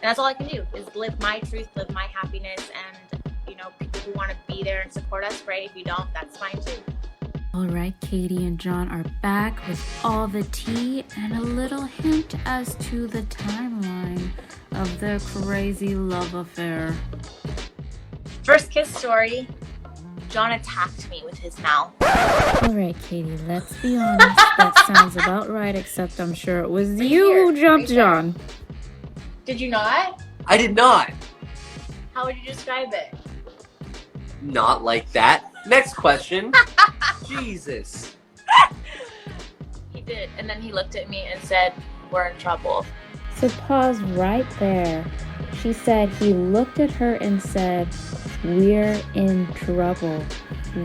And that's all I can do is live my truth, live my happiness, and people who want to be there and support us, great. If you don't, that's fine too. All right, Katie and John are back with all the tea and a little hint as to the timeline of their crazy love affair. First kiss story, John attacked me with his mouth. All right, Katie, let's be honest. That sounds about right, except I'm sure it was you who jumped John. Did you not? I did not. How would you describe it? Not like that. Next question. Jesus. He did, and then he looked at me and said, "We're in trouble." So pause right there. She said he looked at her and said, "We're in trouble."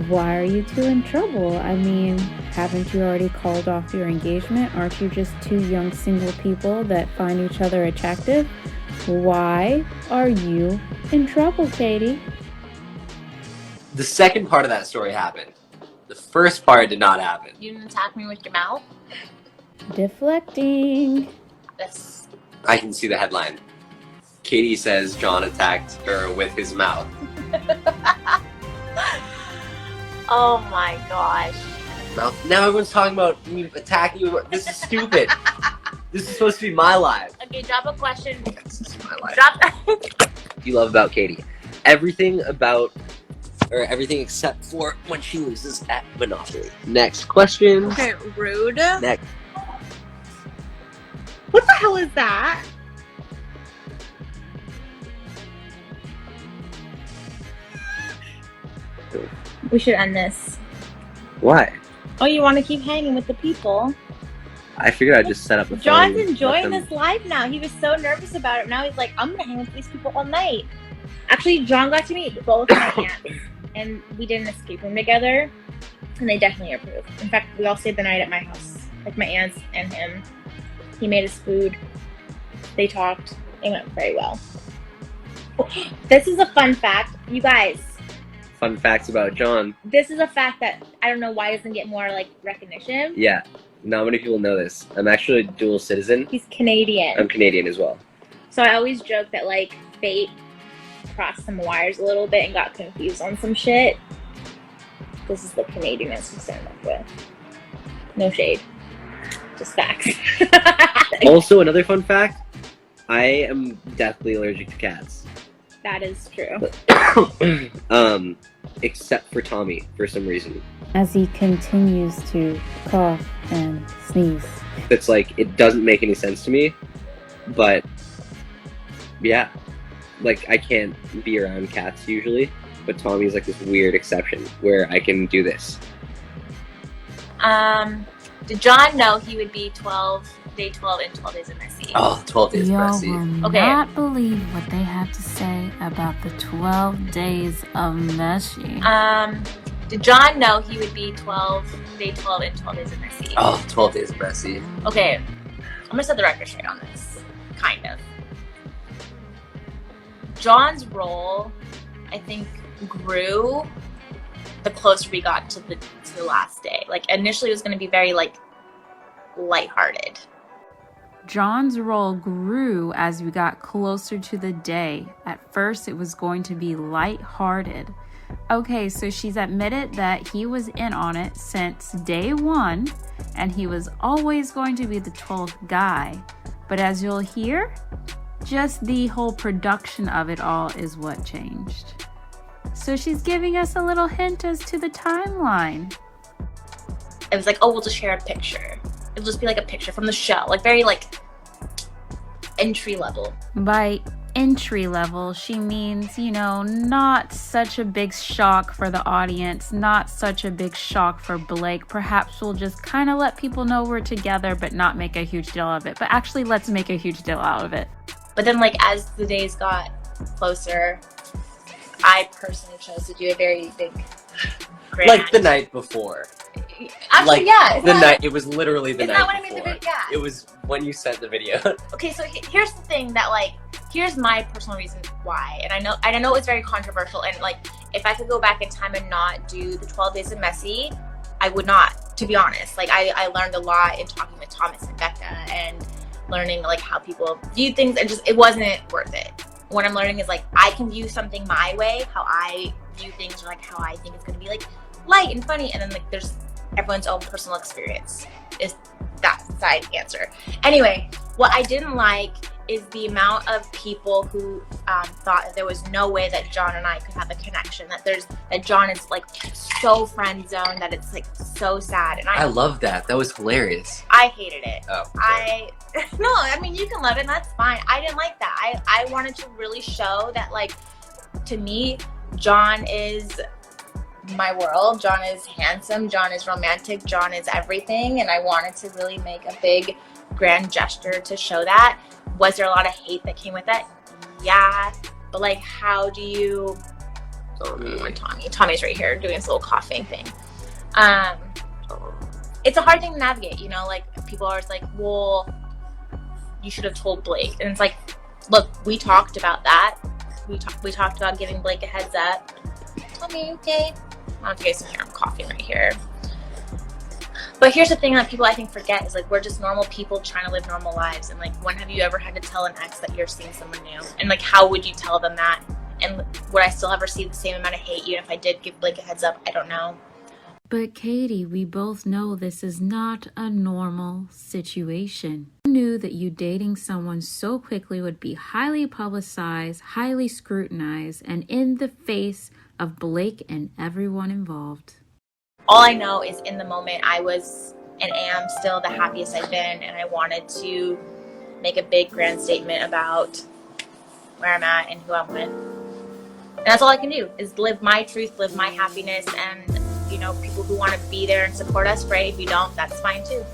Why are you two in trouble? I mean, haven't you already called off your engagement? Aren't you just two young single people that find each other attractive? Why are you in trouble, Katie? The second part of that story happened. The first part did not happen. You didn't attack me with your mouth? Deflecting. Yes. I can see the headline. Katie says John attacked her with his mouth. Oh my gosh. Now everyone's talking about me attacking you. This is stupid. This is supposed to be my life. Okay, drop a question. This is my life. Drop. You love about Katie. Everything except for when she loses at Monopoly. Next question. Okay, rude. Next. What the hell is that? We should end this. Why? Oh, you want to keep hanging with the people? I figured I'd just set up the phone. John's enjoying this live now. He was so nervous about it. Now he's like, I'm going to hang with these people all night. Actually, John got to meet both my aunts. And we did an escape room together. And they definitely approved. In fact, we all stayed the night at my house. Like my aunts and him. He made us food. They talked. It went very well. This is a fun fact. You guys. Fun facts about John. This is a fact that I don't know why it doesn't get more like recognition. Yeah. Not many people know this. I'm actually a dual citizen. He's Canadian. I'm Canadian as well. So I always joke that like fate crossed some wires a little bit and got confused on some shit. This is the Canadianness we stand up with. No shade. Just facts. Also, another fun fact, I am deathly allergic to cats. That is true. Except for Tommy, for some reason. As he continues to cough and sneeze. It's like, it doesn't make any sense to me, but yeah. Like, I can't be around cats usually, but Tommy's like this weird exception where I can do this. Did John know he would be day 12 and 12 days of messy? Oh, 12 days Y'all messy. will not believe what they have to say about the 12 days of messy. Did John know he would be day 12 and 12 days of messy? Oh, 12 days messy. Okay, I'm gonna set the record straight on this. Kind of. John's role, I think, grew the closer we got to the last day. Like, initially it was gonna be very, like, lighthearted. John's role grew as we got closer to the day. At first, it was going to be lighthearted. Okay, so she's admitted that he was in on it since day one, and he was always going to be the 12th guy. But as you'll hear, just the whole production of it all is what changed. So she's giving us a little hint as to the timeline. It was like, oh, we'll just share a picture. It'll just be like a picture from the show. Like, very, like, entry level. By entry level, she means, not such a big shock for the audience, not such a big shock for Blake. Perhaps we'll just kind of let people know we're together, but not make a huge deal of it. But actually, let's make a huge deal out of it. But then, like, as the days got closer, I personally chose to do a very big grand. Like the night before. Actually, like, yeah. It was literally the night before. When I made the video? Yeah. It was when you sent the video. Okay, so here's the thing that, like, here's my personal reason why. And I know it's very controversial, and, like, if I could go back in time and not do the 12 Days of Messy, I would not, to be honest. Like, I learned a lot in talking with Thomas and Becca, and learning like how people view things, and just it wasn't worth it. What I'm learning is like I can view something my way, how I view things, or like how I think it's going to be like light and funny, and then like there's everyone's own personal experience is that side answer. Anyway, what I didn't like is the amount of people who thought that there was no way that John and I could have a connection, that John is like so friend zoned that it's like so sad. And I love that. That was hilarious. I hated it. Oh, no, I mean, you can love it and that's fine. I didn't like that. I wanted to really show that, like, to me, John is my world. John is handsome. John is romantic. John is everything. And I wanted to really make a big grand gesture to show that. Was there a lot of hate that came with that? Yeah. But like, how do you, Tommy's right here doing his little coughing thing. It's a hard thing to navigate, you know, like people are always like, well, you should have told Blake. And it's like, look, we talked about that. We talked about giving Blake a heads up. Tommy, okay? I don't know if you guys can hear, I'm coughing right here. But here's the thing that people I think forget is like we're just normal people trying to live normal lives. And like, when have you ever had to tell an ex that you're seeing someone new? And like, how would you tell them that? And would I still have received the same amount of hate even if I did give Blake a heads up? I don't know. But Katie, we both know this is not a normal situation. You knew that you dating someone so quickly would be highly publicized, highly scrutinized, and in the face of Blake and everyone involved. All I know is in the moment I was and am still the happiest I've been, and I wanted to make a big grand statement about where I'm at and who I'm with. And that's all I can do is live my truth, live my happiness, and you know, people who want to be there and support us, great. If you don't, that's fine too.